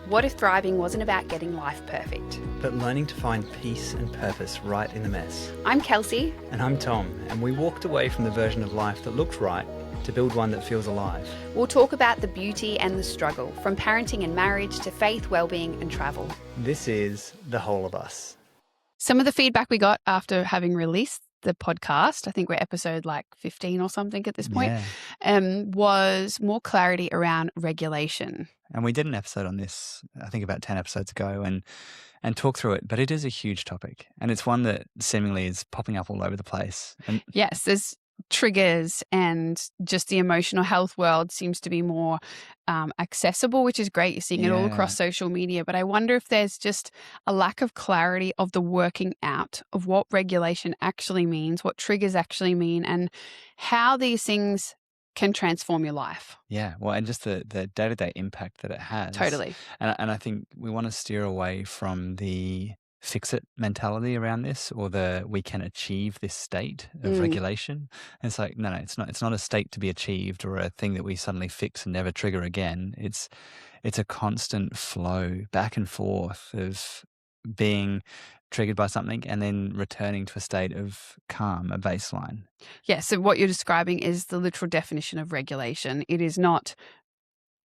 What if thriving wasn't about getting life perfect? but learning to find peace and purpose right in the mess. I'm Kelsey. And I'm Tom, and we walked away from the version of life that looked right to build one that feels alive. We'll talk about the beauty and the struggle, from parenting and marriage to faith, well-being and travel. This is The Whole of Us. Some of the feedback we got after having released the podcast, I think we're episode like 15 or something at this point, was more clarity around regulation. And we did an episode on this, I think about 10 episodes ago, and talk through it. But it is a huge topic, and it's one that seemingly is popping up all over the place. And yes, there's triggers, and just the emotional health world seems to be more accessible, which is great. You're seeing it all across social media. But I wonder if there's just a lack of clarity of the working out of what regulation actually means, what triggers actually mean, and how these things can transform your life. yeah, well, and just the day-to-day impact that it has. Totally. And I think we want to steer away from the fix-it mentality around this, or the we can achieve this state of regulation. And it's like, no, it's not a state to be achieved or a thing that we suddenly fix and never trigger again. It's a constant flow back and forth of being triggered by something and then returning to a state of calm, a baseline. Yeah, so what you're describing is the literal definition of regulation. It is not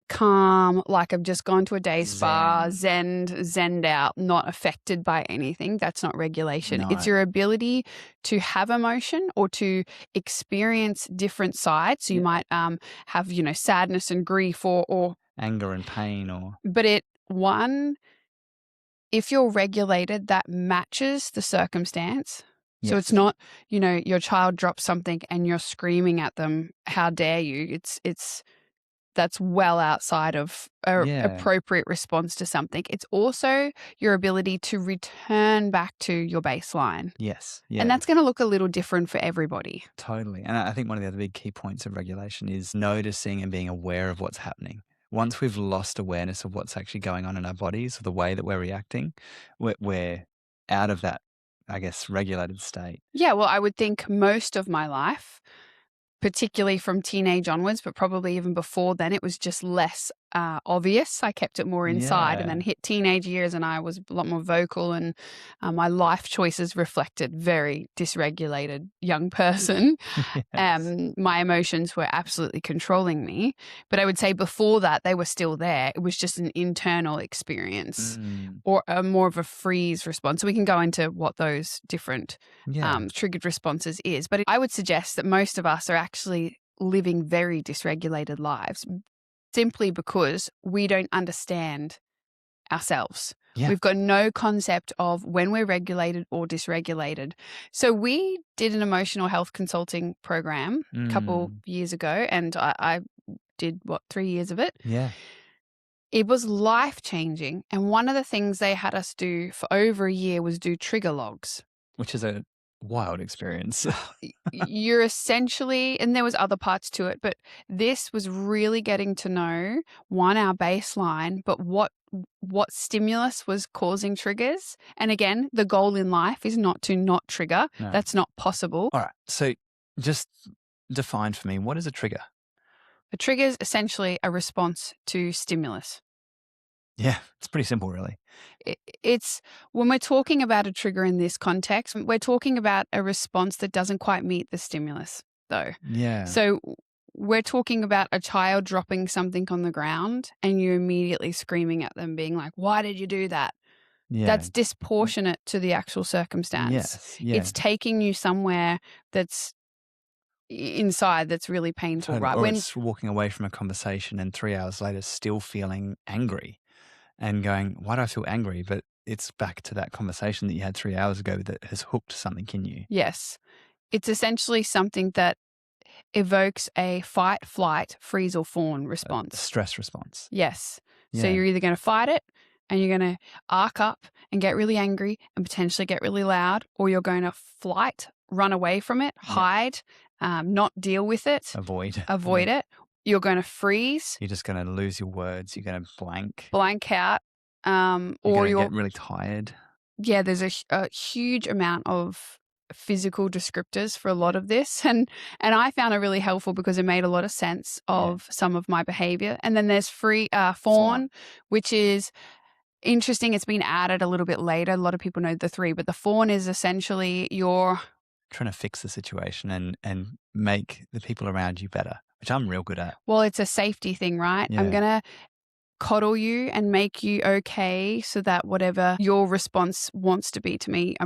calm, like I've just gone to a day spa, zened out, not affected by anything. That's not regulation. No. It's your ability to have emotion or to experience different sides. So you might have, sadness and grief or Anger and pain, or but if you're regulated, that matches the circumstance. So it's not, your child drops something and you're screaming at them, how dare you? That's well outside of an appropriate response to something. It's also your ability to return back to your baseline. Yes. Yeah. And that's going to look a little different for everybody. Totally. And I think one of the other big key points of regulation is noticing and being aware of what's happening. Once we've lost awareness of what's actually going on in our bodies, or the way that we're reacting, we're out of that, I guess, regulated state. Yeah, well, I would think most of my life, particularly from teenage onwards, but probably even before then, it was just less obvious. I kept it more inside, and then hit teenage years and I was a lot more vocal, and my life choices reflected very dysregulated young person. My emotions were absolutely controlling me. But I would say before that, they were still there. It was just an internal experience or more of a freeze response. So we can go into what those different triggered responses is. But I would suggest that most of us are actually living very dysregulated lives, simply because we don't understand ourselves. Yeah. We've got no concept of when we're regulated or dysregulated. So we did an emotional health consulting program a couple years ago, and I did, 3 years of it? Yeah. It was life-changing. And one of the things they had us do for over a year was do trigger logs. Which is a wild experience. You're essentially, and there was other parts to it, but this was really getting to know, our baseline, but what stimulus was causing triggers. And again, the goal in life is not to not trigger. No. That's not possible. All right. So just define for me, what is a trigger? A trigger is essentially a response to stimulus. Yeah, it's pretty simple, really. It's when we're talking about a trigger in this context, we're talking about a response that doesn't quite meet the stimulus, though. Yeah. So we're talking about a child dropping something on the ground and you immediately screaming at them, being like, why did you do that? Yeah. That's disproportionate to the actual circumstance. Yes. Yeah. It's taking you somewhere that's inside that's really painful, Totally. right? Or it's walking away from a conversation and 3 hours later still feeling angry and going, why do I feel angry? But it's back to that conversation that you had 3 hours ago that has hooked something in you. Yes. It's essentially something that evokes a fight, flight, freeze or fawn response. A stress response. Yes. So Yeah. you're either going to fight it and you're going to arc up and get really angry and potentially get really loud, or you're going to flight, run away from it, hide, not deal with it, Avoid it. You're going to freeze. You're just going to lose your words. You're going to blank out. You're going to get really tired. Yeah, there's a huge amount of physical descriptors for a lot of this. And I found it really helpful because it made a lot of sense of some of my behavior. And then there's Fawn, which is interesting. It's been added a little bit later. A lot of people know the 3, but the Fawn is essentially your trying to fix the situation and make the people around you better, which I'm real good at. Well, it's a safety thing, right? I'm going to coddle you and make you okay so that whatever your response wants to be to me,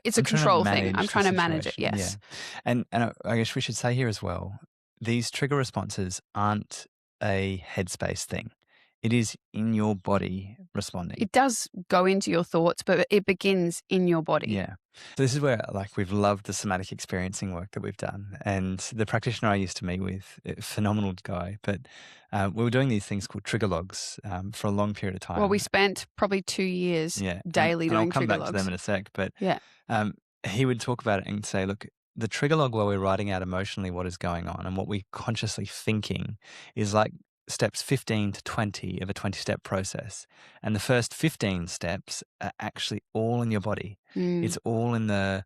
it's a control thing. I'm trying to manage it. Yes. Yeah. And I guess we should say here as well, these trigger responses aren't a headspace thing. It is in your body responding. It does go into your thoughts, but it begins in your body. Yeah. So this is where we've loved the somatic experiencing work that we've done. And the practitioner I used to meet with, phenomenal guy, but we were doing these things called trigger logs for a long period of time. Well, we spent probably 2 years daily doing trigger logs. I'll come back to them in a sec, but he would talk about it and say, look, the trigger log where we're writing out emotionally what is going on and what we're consciously thinking is like steps 15 to 20 of a 20-step process. And the first 15 steps are actually all in your body. It's all in the,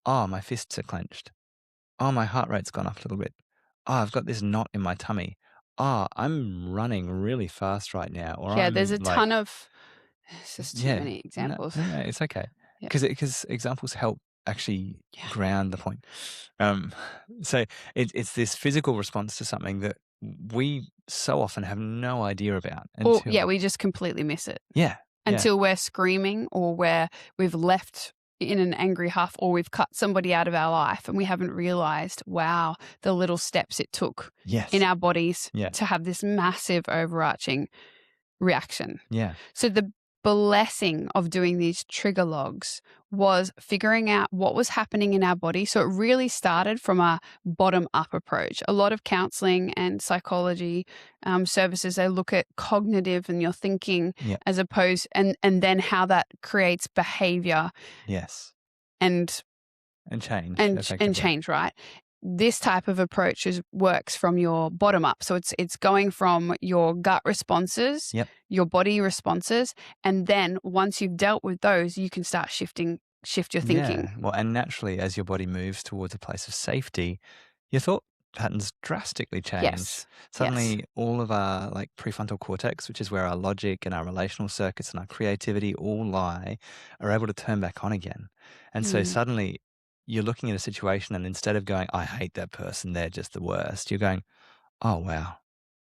my fists are clenched. Oh, my heart rate's gone up a little bit. Oh, I've got this knot in my tummy. Oh, I'm running really fast right now. Or there's a ton of, it's just too many examples. No, it's okay. Because examples help actually ground the point. So it's this physical response to something that we so often have no idea about. We just completely miss it. Yeah. Until we're screaming or we've left in an angry huff or we've cut somebody out of our life and we haven't realized, wow, the little steps it took in our bodies to have this massive overarching reaction. Yeah. So the blessing of doing these trigger logs was figuring out what was happening in our body. So it really started from a bottom-up approach. A lot of counseling and psychology services, they look at cognitive and your thinking as opposed, and then how that creates behavior. Yes. And change. And change, right? This type of approach works from your bottom up. So it's going from your gut responses, your body responses, and then once you've dealt with those, you can start shift your thinking. Yeah. Well, and naturally, as your body moves towards a place of safety, your thought patterns drastically change. Yes. Suddenly, all of our prefrontal cortex, which is where our logic and our relational circuits and our creativity all lie, are able to turn back on again. And so suddenly you're looking at a situation and instead of going, I hate that person, they're just the worst, you're going, oh, wow,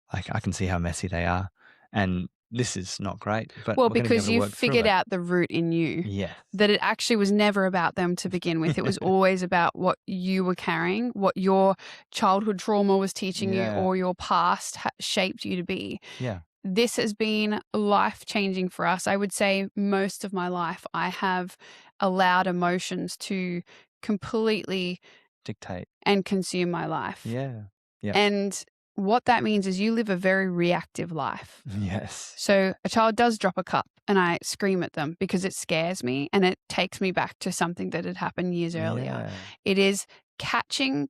I can see how messy they are. And this is not great. But because you figured out the root in you. That it actually was never about them to begin with. It was always about what you were carrying, what your childhood trauma was teaching you or your past shaped you to be. Yeah. This has been life-changing for us. I would say most of my life I have allowed emotions to completely dictate and consume my life. Yeah. And what that means is you live a very reactive life. Yes. So a child does drop a cup and I scream at them because it scares me and it takes me back to something that had happened years earlier. It is catching.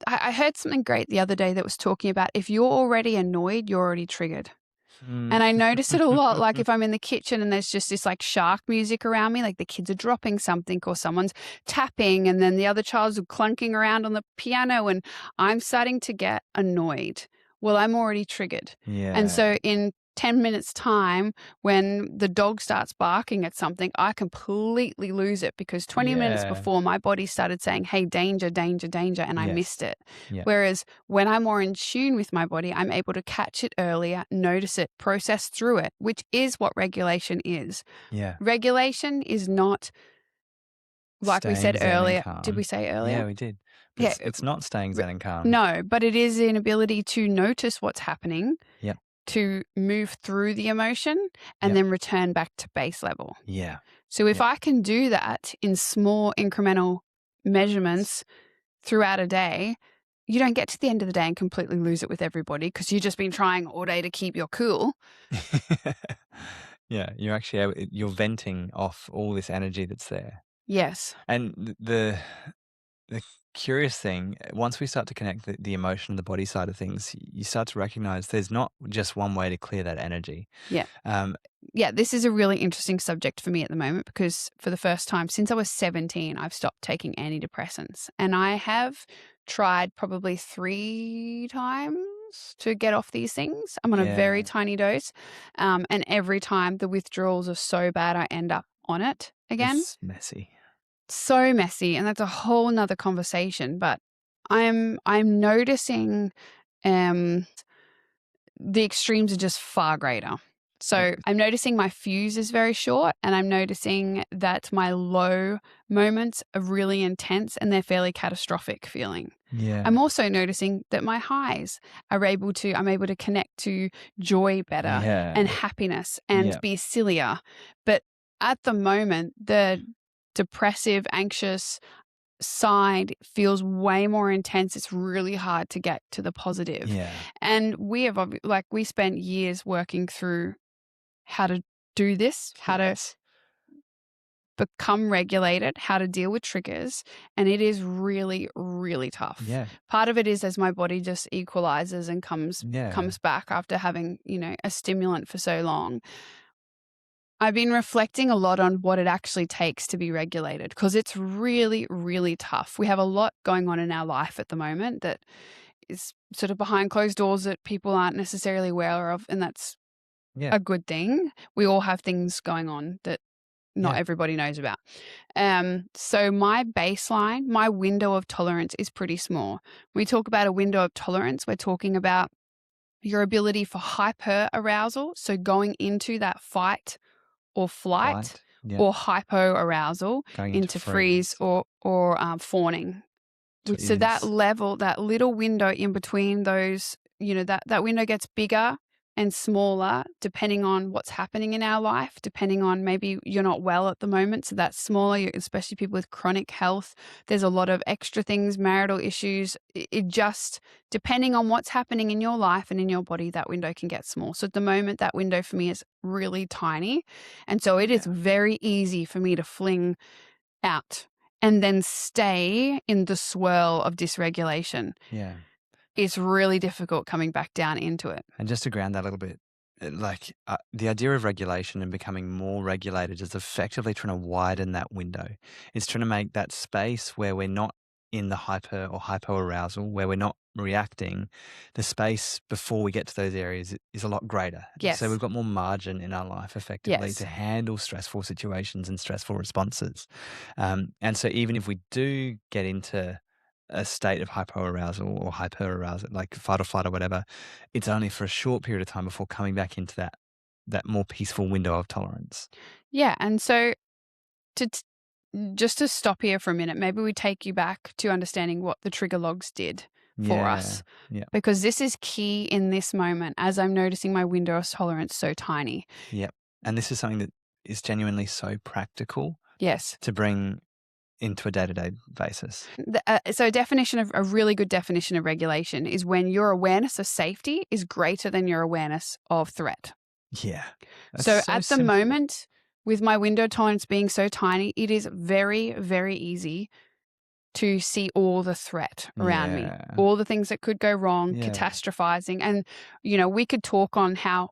I heard something great the other day that was talking about if you're already annoyed, you're already triggered. And I notice it a lot, like if I'm in the kitchen and there's just this shark music around me, like the kids are dropping something or someone's tapping and then the other child's clunking around on the piano and I'm starting to get annoyed. Well, I'm already triggered. And so in 10 minutes time, when the dog starts barking at something, I completely lose it because 20 minutes before my body started saying, hey, danger, danger, danger, and I missed it. Whereas when I'm more in tune with my body, I'm able to catch it earlier, notice it, process through it, which is what regulation is. Regulation is not, like we said earlier. Did we say earlier? Yeah, we did. It's not staying zen and calm. No, but it is an ability to notice what's happening. To move through the emotion and then return back to base level. So if I can do that in small incremental measurements throughout a day, you don't get to the end of the day and completely lose it with everybody because you've just been trying all day to keep your cool. You're actually you're venting off all this energy that's there. Yes. And the the curious thing, once we start to connect the emotion and the body side of things, you start to recognize there's not just one way to clear that energy. Yeah. Um, Yeah, this is a really interesting subject for me at the moment because for the first time since I was 17, I've stopped taking antidepressants. And I have tried probably 3 times to get off these things. I'm on a very yeah, tiny dose. And every time the withdrawals are so bad, I end up on it again. it's messy. So messy. And that's a whole nother conversation. But I'm noticing the extremes are just far greater. So I'm noticing my fuse is very short, and I'm noticing that my low moments are really intense and they're fairly catastrophic feeling. Yeah, I'm also noticing that my highs I'm able to connect to joy better yeah, and happiness and yeah, be sillier. But at the moment, the depressive, anxious side feels way more intense. It's really hard to get to the positive. yeah. And we spent years working through how to do this, how to Yes. become regulated, how to deal with triggers. And it is really, really tough. Yeah, Part of it is as my body just equalizes and yeah, comes back after having, a stimulant for so long. I've been reflecting a lot on what it actually takes to be regulated because it's really, really tough. We have a lot going on in our life at the moment that is sort of behind closed doors that people aren't necessarily aware of, and that's yeah, a good thing. We all have things going on that not yeah, everybody knows about. So my baseline, my window of tolerance is pretty small. When we talk about a window of tolerance, we're talking about your ability for hyper arousal, so going into that fight or flight, flight. Yeah, or hypoarousal going into into freeze freeze. or fawning. So that Is level, that little window in between those, that window gets bigger and smaller depending on what's happening in our life, depending on maybe you're not well at the moment. So that's smaller, especially people with chronic health. There's a lot of extra things, marital issues. It just, depending on what's happening in your life and in your body, that window can get small. So at the moment, that window for me is really tiny. And so it is yeah, very easy for me to fling out and then stay in the swirl of dysregulation. yeah. It's really difficult coming back down into it. And just to ground that a little bit, the idea of regulation and becoming more regulated is effectively trying to widen that window. It's trying to make that space where we're not in the hyper or hypoarousal, where we're not reacting. The space before we get to those areas is a lot greater. Yes. So we've got more margin in our life effectively Yes. to handle stressful situations and stressful responses. And so even if we do get into a state of hypoarousal or hyperarousal, like fight or flight or whatever, it's only for a short period of time before coming back into that more peaceful window of tolerance. Yeah. And so to just to stop here for a minute, maybe we take you back to understanding what the trigger logs did for us, Yeah. because this is key in this moment as I'm noticing my window of tolerance so tiny. Yep. And this is something that is genuinely so practical Yes. to bring into a day-to-day basis. So a really good definition of regulation is when your awareness of safety is greater than your awareness of threat. Yeah. So That's at the simple. moment, with my window tolerance being so tiny, it is very, very easy to see all the threat around me, Yeah. all the things that could go wrong, Yeah. catastrophizing. And, we could talk on how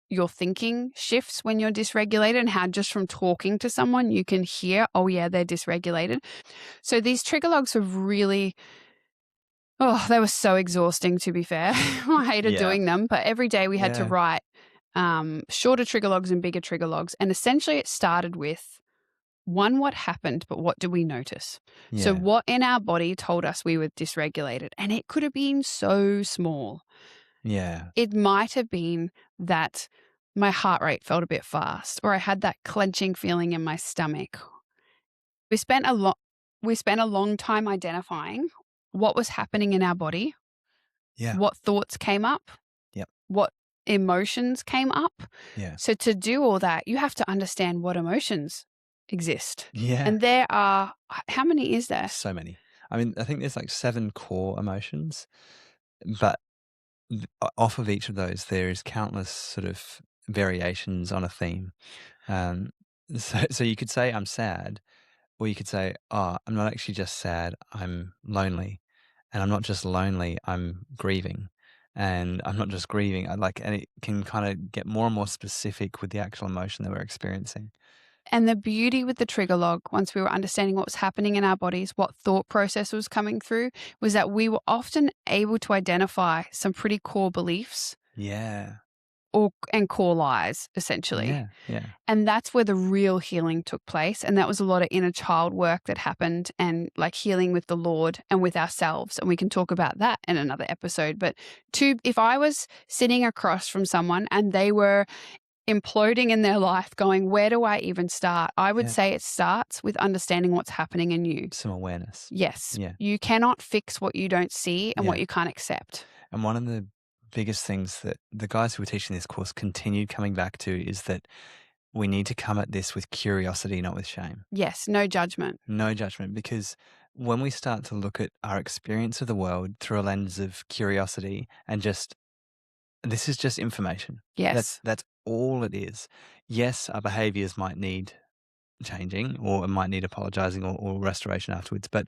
your thinking shifts when you're dysregulated and how just from talking to someone, you can hear, oh yeah, they're dysregulated. So these trigger logs were really, they were so exhausting, to be fair. I hated Yeah. doing them, but every day we had to Yeah. write shorter trigger logs and bigger trigger logs. And essentially it started with, one, what happened, but what do we notice? So Yeah. what in our body told us we were dysregulated? And it could have been so small. Yeah. It might have been that my heart rate felt a bit fast, or I had that clenching feeling in my stomach. We spent a long time identifying what was happening in our body, Yeah. what thoughts came up, Yep. what emotions came up. Yeah. So to do all that, you have to understand what emotions exist. Yeah. And there are, how many is there? So many. I mean, I think there's like 7 core emotions, but off of each of those, there is countless sort of variations on a theme. So you could say I'm sad, Or you could say, oh, I'm not actually just sad, I'm lonely. And I'm not just lonely, I'm grieving. And I'm not just grieving, and it can kind of get more and more specific with the actual emotion that we're experiencing. And the beauty with the trigger log, once we were understanding what was happening in our bodies, what thought process was coming through, was that we were often able to identify some pretty core beliefs Yeah. and core lies, essentially. Yeah. And that's where the real healing took place. And that was a lot of inner child work that happened, and like healing with the Lord and with ourselves. And we can talk about that in another episode. But if I was sitting across from someone and they were imploding in their life going, where do I even start? I would Yeah. say it starts with understanding what's happening in you. Some awareness. Yes. Yeah. You cannot fix what you don't see and what Yeah. you can't accept. And one of the biggest things that the guys who were teaching this course continued coming back to is that we need to come at this with curiosity, not with shame. Yes. No judgment. No judgment, because when we start to look at our experience of the world through a lens of curiosity and this is just information. Yes. That's all it is. Yes, our behaviors might need changing, or it might need apologizing or restoration afterwards. But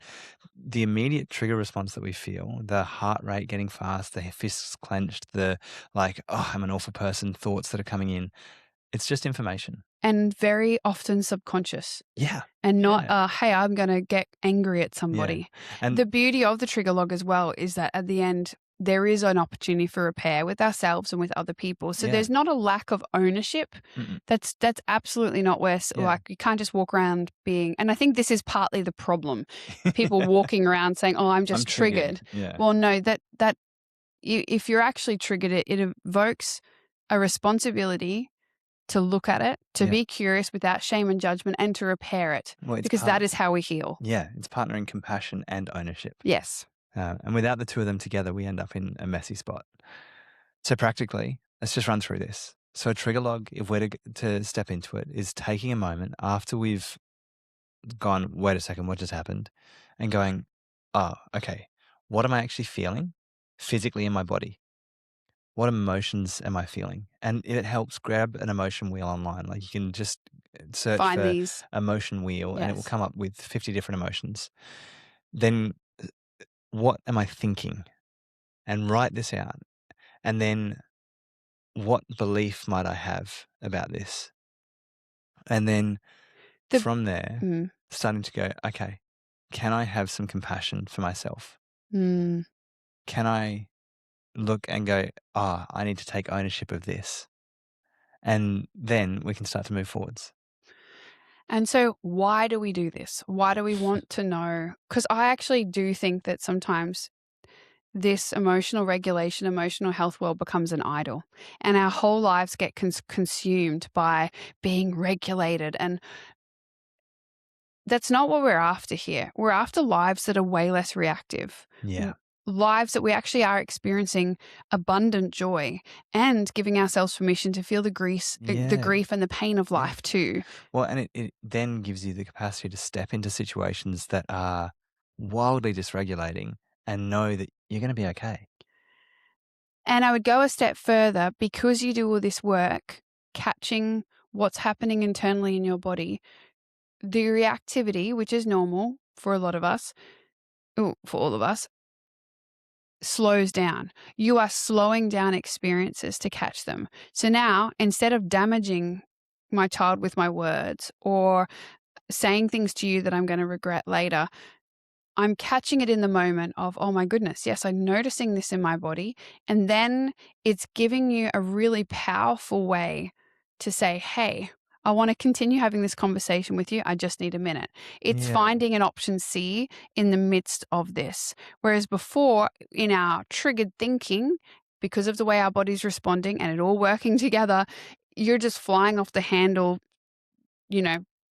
the immediate trigger response that we feel, the heart rate getting fast, the fists clenched, the oh, I'm an awful person thoughts that are coming in, it's just information. And very often subconscious. Yeah. And not, hey, I'm going to get angry at somebody. Yeah. And the beauty of the trigger log as well is that at the end, there is an opportunity for repair with ourselves and with other people. So there's not a lack of ownership. Mm-mm. That's absolutely not where, like, you can't just walk around being, and I think this is partly the problem. People walking around saying, oh, I'm just triggered. Yeah. Well, no, if you're actually triggered, it evokes a responsibility to look at it, to be curious without shame and judgment, and to repair it. Well, because that is how we heal. Yeah, it's partnering compassion and ownership. Yes. And without the two of them together, we end up in a messy spot. So practically, let's just run through this. So a trigger log, if we're to step into it, is taking a moment after we've gone, wait a second, what just happened? And going, oh, okay, what am I actually feeling physically in my body? What emotions am I feeling? And it helps, grab an emotion wheel online. Like you can just search Find for these. emotion wheel and it will Yes. come up with 50 different emotions. Then what am I thinking? And write this out. And then what belief might I have about this? And then from there, starting to go, okay, can I have some compassion for myself? Mm. Can I look and go, I need to take ownership of this? And then we can start to move forwards. And so why do we do this? Why do we want to know? Because I actually do think that sometimes this emotional regulation, emotional health world becomes an idol, and our whole lives get consumed by being regulated. And that's not what we're after here. We're after lives that are way less reactive. Yeah. Lives that we actually are experiencing abundant joy and giving ourselves permission to feel the grief and the pain of life too. Well, and it then gives you the capacity to step into situations that are wildly dysregulating and know that you're going to be okay. And I would go a step further, because you do all this work, catching what's happening internally in your body, the reactivity, which is normal for a lot of us, for all of us, slows down. You are slowing down experiences to catch them. So now, instead of damaging my child with my words or saying things to you that I'm going to regret later, I'm catching it in the moment of, oh my goodness, yes, I'm noticing this in my body. And then it's giving you a really powerful way to say, hey, I want to continue having this conversation with you. I just need a minute. It's finding an option C in the midst of this. Whereas before, in our triggered thinking, because of the way our body's responding and it all working together, you're just flying off the handle,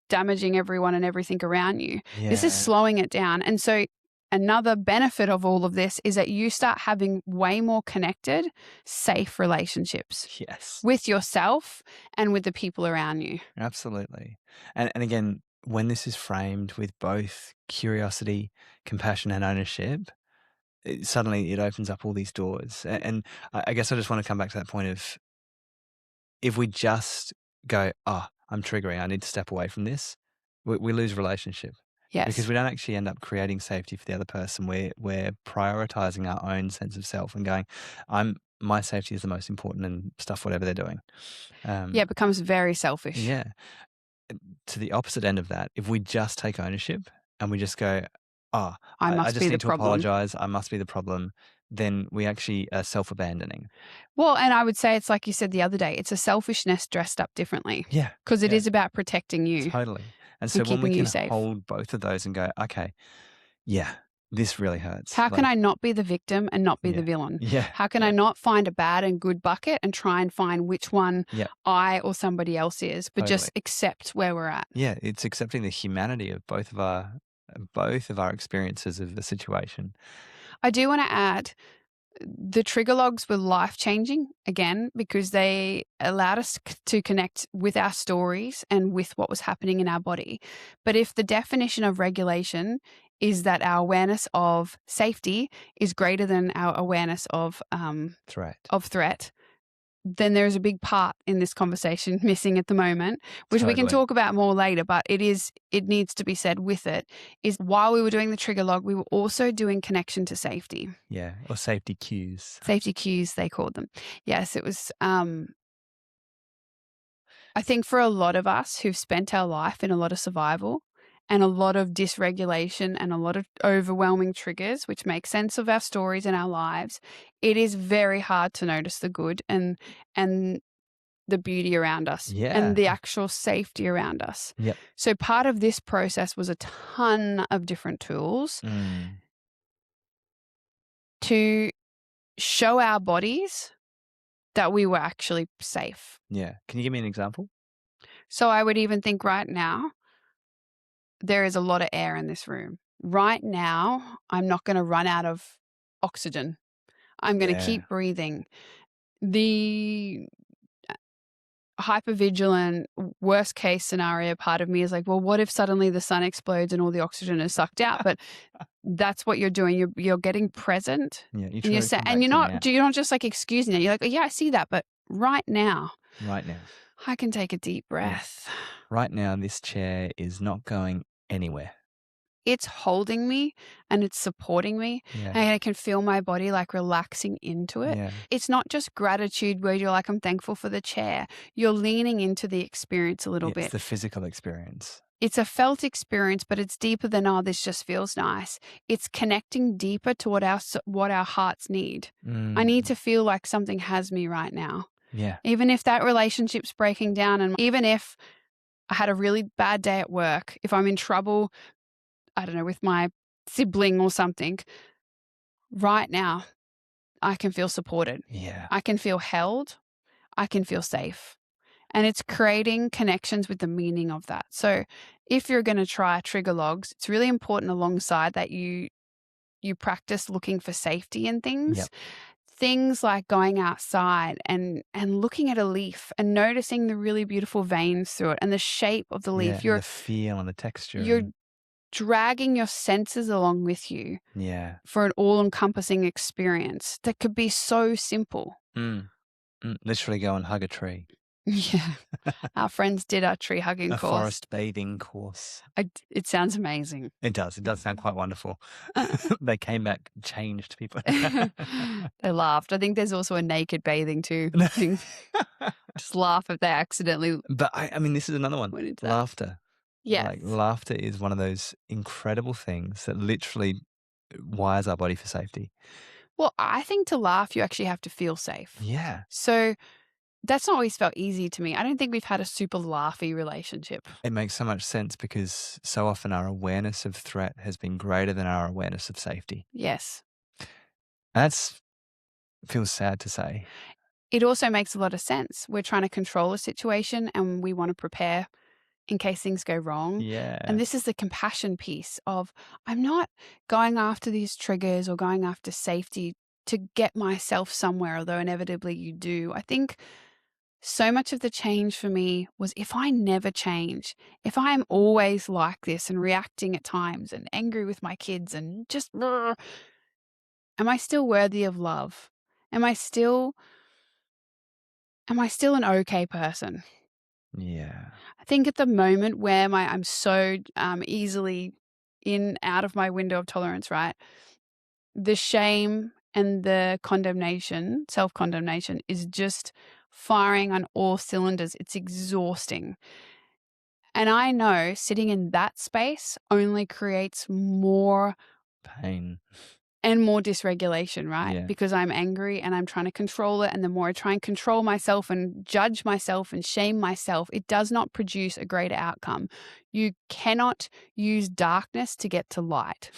damaging everyone and everything around you. Yeah. This is slowing it down. And so another benefit of all of this is that you start having way more connected, safe relationships. Yes. With yourself and with the people around you. Absolutely. And again, when this is framed with both curiosity, compassion, and ownership, suddenly it opens up all these doors. And I guess I just want to come back to that point of, if we just go, I'm triggering, I need to step away from this, we lose relationship. Yes. Because we don't actually end up creating safety for the other person. We're prioritizing our own sense of self and going, my safety is the most important and stuff, whatever they're doing. It becomes very selfish. Yeah. To the opposite end of that, if we just take ownership and we just go, I must just be the need to problem. apologize, I must be the problem, then we actually are self-abandoning. Well, and I would say it's like you said the other day, it's a selfishness dressed up differently. Yeah. Because it is about protecting you. Totally. And so when we keeping you can safe. hold both of those and go, okay, yeah, this really hurts. How can I not be the victim and not be the villain? Yeah. How can I not find a bad and good bucket and try and find which one I or somebody else is, but just accept where we're at? Yeah, it's accepting the humanity of both of our experiences of the situation. I do want to add, the trigger logs were life-changing, again, because they allowed us to connect with our stories and with what was happening in our body. But if the definition of regulation is that our awareness of safety is greater than our awareness of threat, then there's a big part in this conversation missing at the moment, which we can talk about more later, but it needs to be said with it, is while we were doing the trigger log, we were also doing connection to safety. Yeah, or safety cues. Safety cues, they called them. Yes, it was, I think for a lot of us who've spent our life in a lot of survival and a lot of dysregulation and a lot of overwhelming triggers, which make sense of our stories and our lives, it is very hard to notice the good and the beauty around us and the actual safety around us. Yep. So part of this process was a ton of different tools to show our bodies that we were actually safe. Yeah. Can you give me an example? So I would even think right now, there is a lot of air in this room. Right now, I'm not going to run out of oxygen. I'm going to keep breathing. The hypervigilant, worst case scenario part of me is like, well, what if suddenly the sun explodes and all the oxygen is sucked out? But that's what you're doing. You're getting present. Yeah, and you're not just like excusing it. You're like, yeah, I see that, but right now, I can take a deep breath. Yeah. Right now, this chair is not going anywhere. It's holding me and it's supporting me, and I can feel my body like relaxing into it. Yeah. It's not just gratitude where you're like, I'm thankful for the chair. You're leaning into the experience a little bit. It's the physical experience. It's a felt experience, but it's deeper than, oh, this just feels nice. It's connecting deeper to what our hearts need. I need to feel like something has me right now. Yeah. Even if that relationship's breaking down, and even if I had a really bad day at work, if I'm in trouble, I don't know, with my sibling or something, right now, I can feel supported. Yeah. I can feel held. I can feel safe. And it's creating connections with the meaning of that. So if you're going to try trigger logs, it's really important alongside that you practice looking for safety in things. Yep. Things like going outside and looking at a leaf and noticing the really beautiful veins through it and the shape of the leaf. The feel and the texture. You're dragging your senses along with you for an all-encompassing experience that could be so simple. Literally go and hug a tree. Yeah. Our friends did our tree hugging a course. Forest bathing course. It sounds amazing. It does. It does sound quite wonderful. They came back changed people. They laughed. I think there's also a naked bathing too. Just laugh if they accidentally. But I mean, this is another one. Laughter. Yeah. Like laughter is one of those incredible things that literally wires our body for safety. Well, I think to laugh, you actually have to feel safe. Yeah. So that's not always felt easy to me. I don't think we've had a super laughy relationship. It makes so much sense because so often our awareness of threat has been greater than our awareness of safety. Yes. Feels sad to say. It also makes a lot of sense. We're trying to control a situation and we want to prepare in case things go wrong. Yeah. And this is the compassion piece of, I'm not going after these triggers or going after safety to get myself somewhere, although inevitably you do. I think so much of the change for me was, if I never change, if I'm always like this and reacting at times and angry with my kids and just, am I still worthy of love? Am I still an okay person? Yeah. I think at the moment where I'm so easily out of my window of tolerance, right? The shame and the condemnation, self-condemnation, is just firing on all cylinders. It's exhausting. And I know sitting in that space only creates more Pain. and more dysregulation, right? Yeah. Because I'm angry and I'm trying to control it. And the more I try and control myself and judge myself and shame myself, it does not produce a greater outcome. You cannot use darkness to get to light.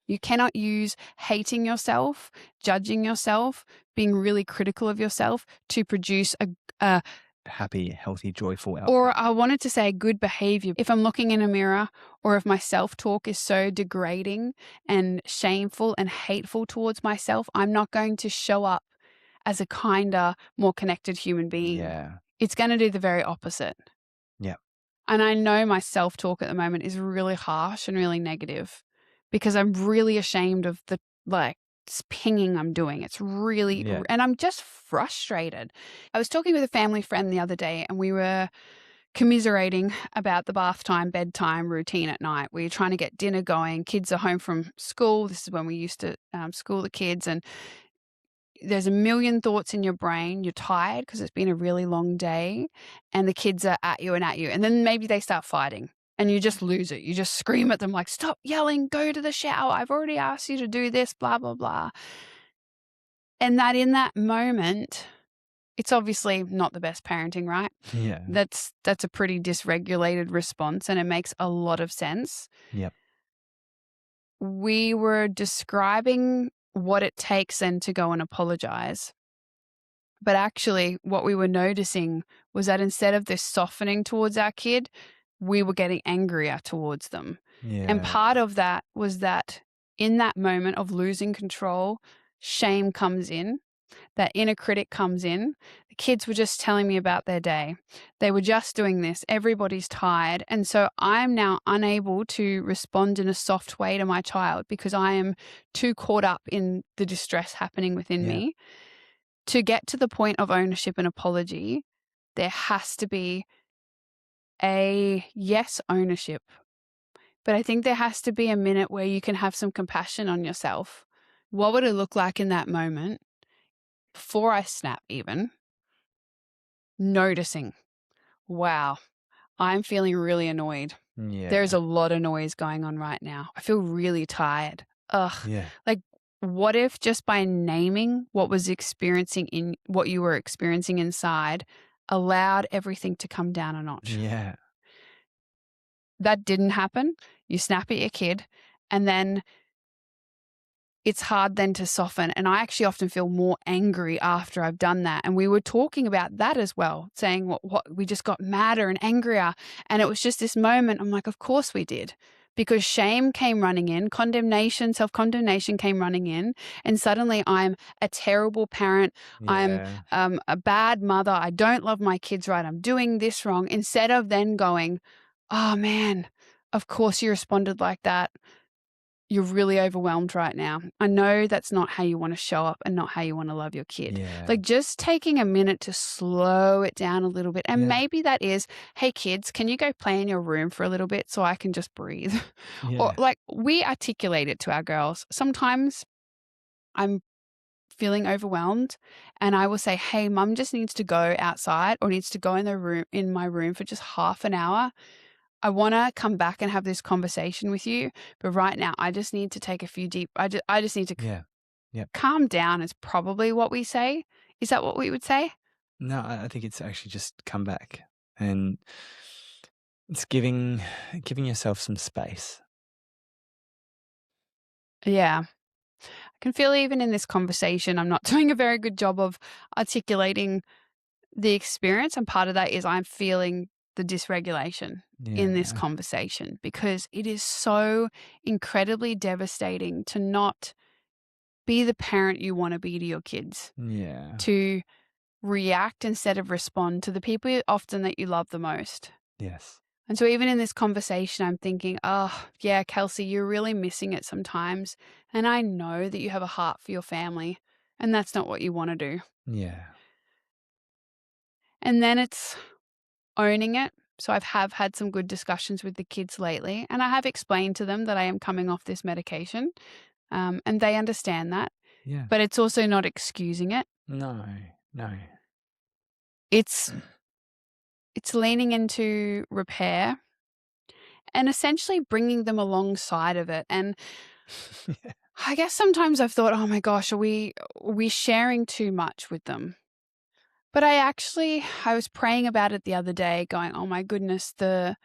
You cannot use hating yourself, judging yourself, being really critical of yourself to produce a Happy, healthy, joyful outcome. or I wanted to say good behavior. If I'm looking in a mirror or if my self-talk is so degrading and shameful and hateful towards myself, I'm not going to show up as a kinder, more connected human being. Yeah. It's going to do the very opposite. Yeah. And I know my self-talk at the moment is really harsh and really negative because I'm really ashamed of the pinging I'm doing. It's really, Yeah. and I'm just frustrated. I was talking with a family friend the other day and we were commiserating about the bath time, bedtime routine at night. We were trying to get dinner going. Kids are home from school. This is when we used to school the kids, and there's a million thoughts in your brain. You're tired because it's been a really long day and the kids are at you. And then maybe they start fighting and you just lose it. You just scream at them like, stop yelling, go to the shower. I've already asked you to do this, blah, blah, blah. And that in that moment, it's obviously not the best parenting, right? Yeah. That's a pretty dysregulated response and it makes a lot of sense. Yep. We were describing what it takes then to go and apologize. But actually what we were noticing was that instead of this softening towards our kid, we were getting angrier towards them. Yeah. And part of that was that in that moment of losing control, shame comes in. That inner critic comes in. The kids were just telling me about their day. They were just doing this. Everybody's tired. And so I'm now unable to respond in a soft way to my child because I am too caught up in the distress happening within me. To get to the point of ownership and apology, there has to be ownership. But I think there has to be a minute where you can have some compassion on yourself. What would it look like in that moment? Before I snap even, noticing, wow, I'm feeling really annoyed. Yeah. There's a lot of noise going on right now. I feel really tired. Ugh. Yeah. What if just by naming what you were experiencing inside allowed everything to come down a notch? Yeah. That didn't happen. You snap at your kid and then it's hard then to soften. And I actually often feel more angry after I've done that. And we were talking about that as well, saying what we just got madder and angrier. And it was just this moment. I'm like, of course we did. Because shame came running in, condemnation, self-condemnation came running in. And suddenly I'm a terrible parent. Yeah. I'm a bad mother. I don't love my kids right. I'm doing this wrong. Instead of then going, oh man, of course you responded like that. You're really overwhelmed right now. I know that's not how you want to show up and not how you want to love your kid. Yeah. Just taking a minute to slow it down a little bit. And maybe that is, hey kids, can you go play in your room for a little bit so I can just breathe? Yeah. Or we articulate it to our girls. Sometimes I'm feeling overwhelmed and I will say, hey, mum just needs to go outside or needs to go in my room for just half an hour. I want to come back and have this conversation with you, but right now I just need to take a few I just need to calm down is probably what we say. Is that what we would say? No, I think it's actually just come back and it's giving yourself some space. Yeah. I can feel even in this conversation, I'm not doing a very good job of articulating the experience. And part of that is I'm feeling the dysregulation in this conversation because it is so incredibly devastating to not be the parent you want to be to your kids. Yeah. To react instead of respond to the people often that you love the most. Yes. And so even in this conversation, I'm thinking, oh, yeah, Kelsey, you're really missing it sometimes. And I know that you have a heart for your family and that's not what you want to do. Yeah. And then it's owning it, So I've had some good discussions with the kids lately, and I have explained to them that I am coming off this medication, and they understand that. Yeah. But it's also not excusing it. No. It's leaning into repair and essentially bringing them alongside of it. And I guess sometimes I've thought, oh my gosh, are we sharing too much with them? But I was praying about it the other day going, oh my goodness, the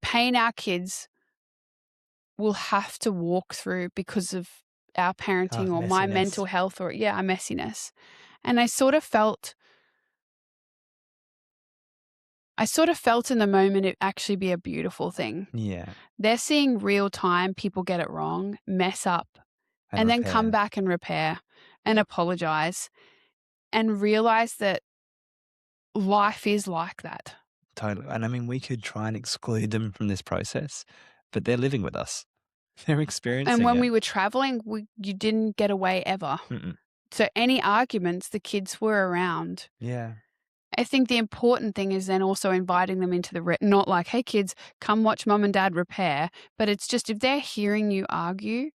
pain our kids will have to walk through because of our parenting or my messiness. mental health or our messiness. And I sort of felt in the moment it actually be a beautiful thing. Yeah. They're seeing real time people get it wrong, mess up, and then come repair. back and repair and apologize and realize that life is like that. Totally. And I mean, we could try and exclude them from this process, but they're living with us. They're experiencing And when it. we were traveling, you didn't get away ever. Mm-mm. So any arguments, the kids were around. Yeah. I think the important thing is then also inviting them into not like, hey kids, come watch mum and dad repair, but it's just if they're hearing you argue,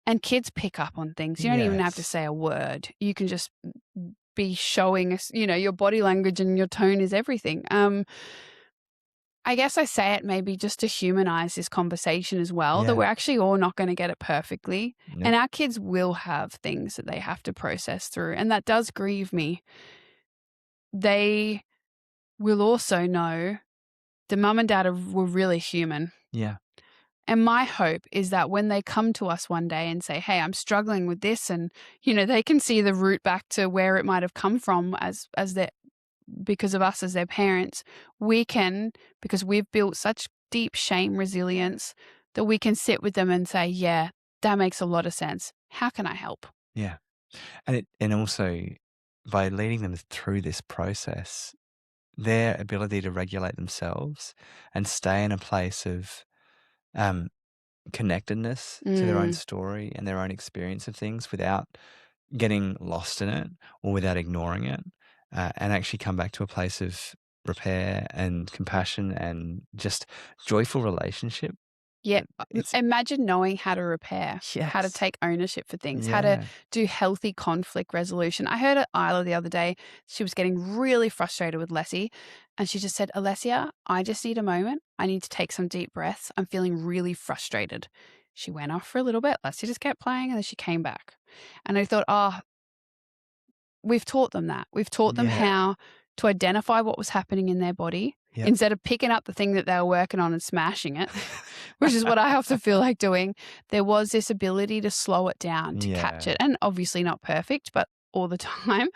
and kids pick up on things. You don't even have to Yes. say a word. You can just be showing us, your body language and your tone is everything. I guess I say it maybe just to humanize this conversation as well, that Yeah. we're actually all not going to get it perfectly. Nope. And our kids will have things that they have to process through. And that does grieve me. They will also know that mum and dad were really human. Yeah. And my hope is that when they come to us one day and say, hey, I'm struggling with this, and, they can see the root back to where it might have come from because of us as their parents, we can, because we've built such deep shame resilience, that we can sit with them and say, yeah, that makes a lot of sense. How can I help? Yeah. And also by leading them through this process, their ability to regulate themselves and stay in a place of connectedness to their own story and their own experience of things without getting lost in it or without ignoring it, and actually come back to a place of repair and compassion and just joyful relationship. Yeah. It's Imagine knowing how to repair, how to yes. take ownership for things, how to do healthy conflict resolution. I heard Isla the other day, she was getting really frustrated with Leslie, and she just said, Alessia, I just need a moment. I need to take some deep breaths. I'm feeling really frustrated. She went off for a little bit. Leslie just kept playing, and then she came back. And I thought, we've taught them that. We've taught them Yeah. how to identify what was happening in their body. Yep. Instead of picking up the thing that they were working on and smashing it, which is what I often feel like doing, there was this ability to slow it down, to catch it. And obviously not perfect, but all the time.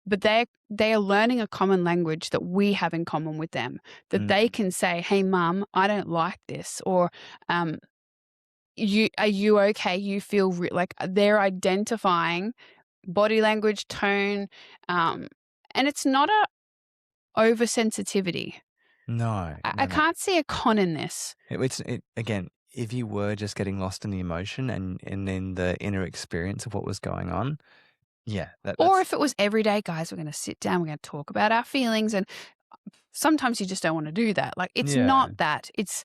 But they are learning a common language that we have in common with them, that they can say, hey, mum, I don't like this. Or are you okay? You feel like they're identifying body language, tone, and it's not a oversensitivity. No. I can't see a con in this. Again, if you were just getting lost in the emotion and in the inner experience of what was going on, yeah. Or if it was every day, guys, we're going to sit down, we're going to talk about our feelings, and sometimes you just don't want to do that. Like, it's not that. It's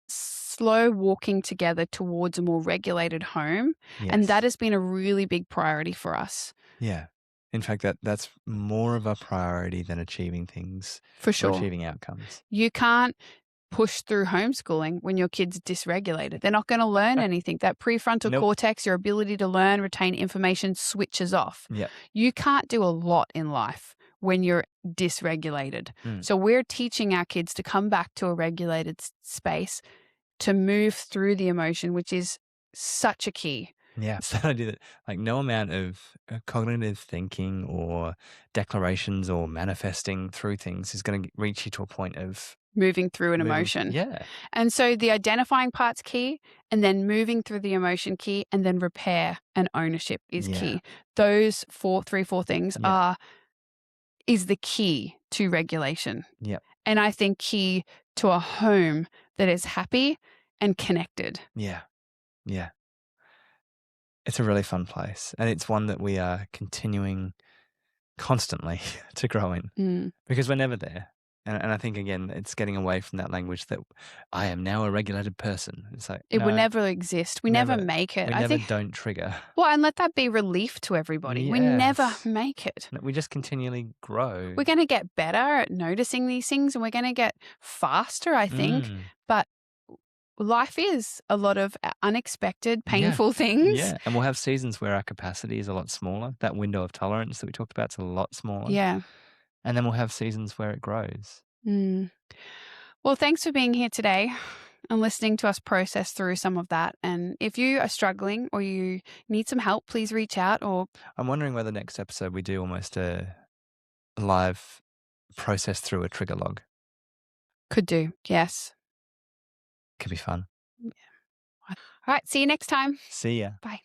slow walking together towards a more regulated home. Yes. And that has been a really big priority for us. Yeah. In fact, that's more of a priority than achieving things. For sure. Or achieving outcomes. You can't push through homeschooling when your kid's dysregulated. They're not going to learn anything. That prefrontal cortex, your ability to learn, retain information, switches off. Yep. You can't do a lot in life when you're dysregulated. So we're teaching our kids to come back to a regulated space, to move through the emotion, which is such a key. Yeah, it's that idea that like no amount of cognitive thinking or declarations or manifesting through things is going to reach you to a point of moving through an emotion. Yeah. And so the identifying part's key, and then moving through the emotion key, and then repair and ownership is key. Those four things is the key to regulation. Yep. And I think key to a home that is happy and connected. Yeah. Yeah. It's a really fun place, and it's one that we are continuing constantly to grow in because we're never there. And I think, again, it's getting away from that language that I am now a regulated person. It's like, It will no, never exist. We never make it. we I never think, don't trigger. well, and let that be relief to everybody. We never Yes. make it. We just continually grow. We're going to get better at noticing these things, and we're going to get faster, I think. But life is a lot of unexpected, painful things. Yeah, and we'll have seasons where our capacity is a lot smaller. That window of tolerance that we talked about is a lot smaller. Yeah. And then we'll have seasons where it grows. Well, thanks for being here today and listening to us process through some of that. And if you are struggling or you need some help, please reach out. Or I'm wondering whether next episode we do almost a live process through a trigger log. Could do. Yes. Could be fun. All right. See you next time. See ya. Bye.